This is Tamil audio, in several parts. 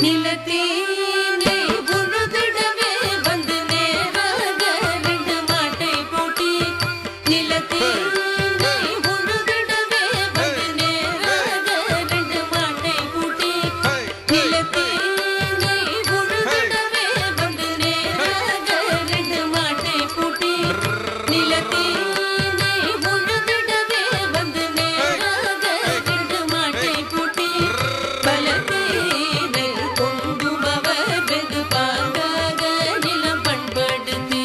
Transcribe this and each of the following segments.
நிலத்தீனை உழுதிடவே வந்து நேராக ரெண்டு மாட்டை பூட்டி நிலத்தீனை உழுதிடவே வந்து நேராக ரெண்டு மாட்டை பூட்டி நிலத்தீனை உழுதிடவே வந்து நேராக ரெண்டு மாட்டை பூட்டி நிலத்தீனை உழுதிடவே வந்து நேராக ரெண்டு மாட்டை பூட்டி பலத்தீனை கொண்டுபவர் வெகு பாங்காக நிலம் பண்படுத்தி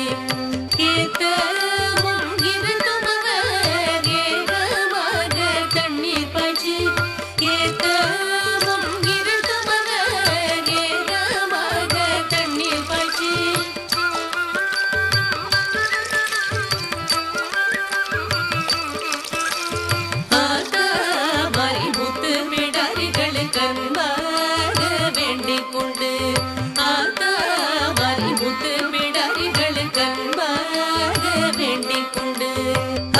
ஏத்தமும் இருந்துமவர் ஏகமாக தண்ணீர் பாய்ச்சி ஏத்தமும் இருந்துமவர் ஏகமாக தண்ணீர் பாய்ச்சி ஆத்தாமரை முத்து பிடாரிகளுக்கு அன்பாக வேண்டிக் கொண்டு ஆத்தாமரை முத்து பிடாரிகளுக்கு அன்பாக வேண்டிக் கொண்டு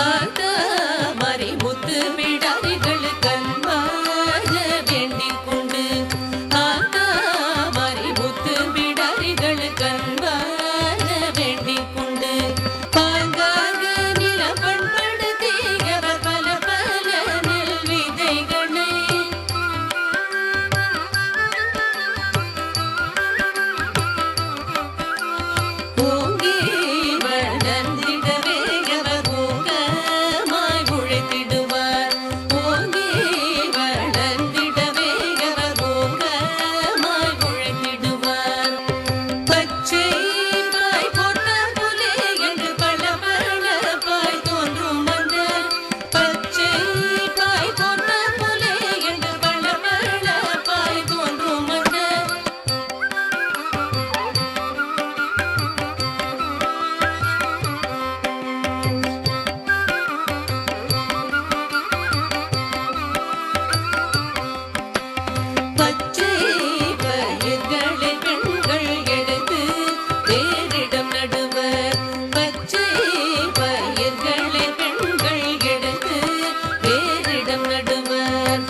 ஆத்தாமரை முத்து பிடாரிகளுக்கு அன்பாக வேண்டிக் கொண்டு ஆத்தாமரை முத்து பிடாரிகளுக்கு அன்பாக வேண்டிக் கொண்டு பாங்காக நிலம் பண்படுத்தி அவர் பல பல நெல் விதைகளை ஓங்கி வளர்ந்திடவே அவர் ஓங்கமாய் உழைத்திடுவார் ஓங்கி வளர்ந்திடவே அவர் ஓங்கமாய் உழைத்திடுவார் பச்சை பாய் போட்டார் போலே என்று பல பாய் தோன்றும் அந்த பச்சை பாய் போட்டார் போலே என்று பல பாய் தோன்றும் அந்த பச்சை பயிர்களை பெண்கள் எடுத்து வேறிடம் நடுவர் பச்சை பயிர்களை பெண்கள் எடுத்து வேறிடம் நடுவர்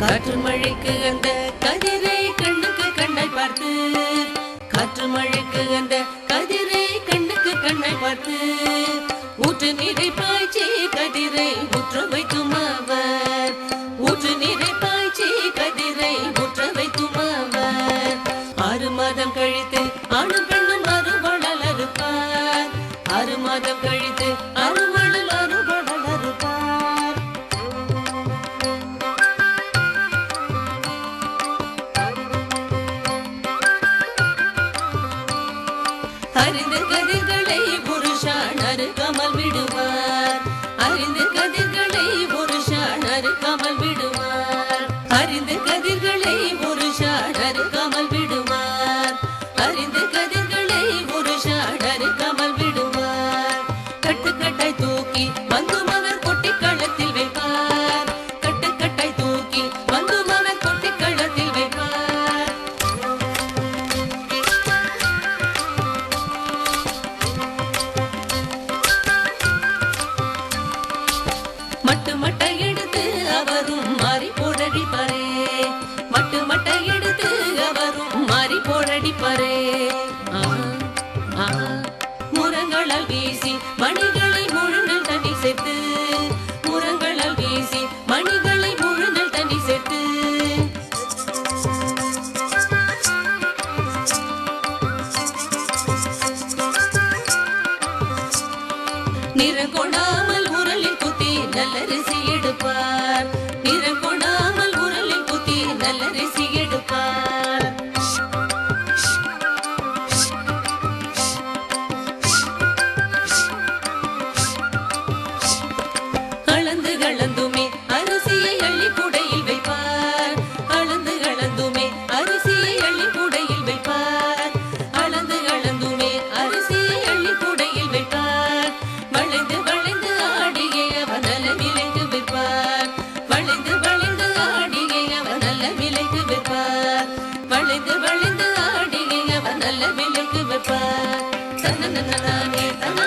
காற்று மழைக்கு அந்த கதிரை கண்ணுக்கு கண்ணை பார்த்து காற்று மழைக்கு அந்த கதிரை கண்ணுக்கு கண்ணை பார்த்து ஊற்று நீரை பாய்ச்சி கதிரை ஊற்ற வைக்கும் அவர் ஊற்று நீரை பாய்ச்சி கதிரை ஊற்ற வைக்கும் அவர் 6 மாதம் கழித்து ஆணும் பெண்ணும் அறுவடல் அறுப்பார் 6 மாதம் கழித்து அறுவடல் அறுப்பார் அறிந்து கதிர்களை புருஷான் அறுக்காமல் விடுவார் அறிந்து கதிர்களை புருஷான் அறுக்காமல் விடுவார் அறிந்து கதிர்களை புருஷான் அறுக்காமல் விடுவார் அறிந்து கதிர்களை புருஷான் அறுக்காமல் விடுவார் கட்டுக்கட்டாய் தூக்கி வந்தும் அவர் கொட்டி களத்தில் வைப்பார் கட்டுக்கட்டாய் தூக்கி வந்தும் அவர் கொட்டி களத்தில் வைப்பார் மட்டு மட்டை எடுத்து அவரும் மாறி போடடிப்பாரே மட்டு மட்டை எடுத்து அவரும் மாறி போடடிப்பாரே முரங்களால் வீசி மணிகளை முழுநல் தண்ணி சேர்த்து முரங்களால் வீசி மணிகளை முழுநல் தண்ணி சேர்த்து நிறம் கொடாமல் உரலில் குத்தி நல்லரிசி எடுப்பார் நிறம் கொடாமல் உரலில் குத்தி நல்லரிசி எடுப்பார் அளந்து கலந்துமே அரிசியை அள்ளி கூடையில் வைப்பார் அளந்து கலந்துமே அரிசியை அள்ளி கூடையில் வைப்பார் அளந்து கலந்துமே அரிசியை அள்ளி கூடையில் வைப்பார் தனனனனனே தன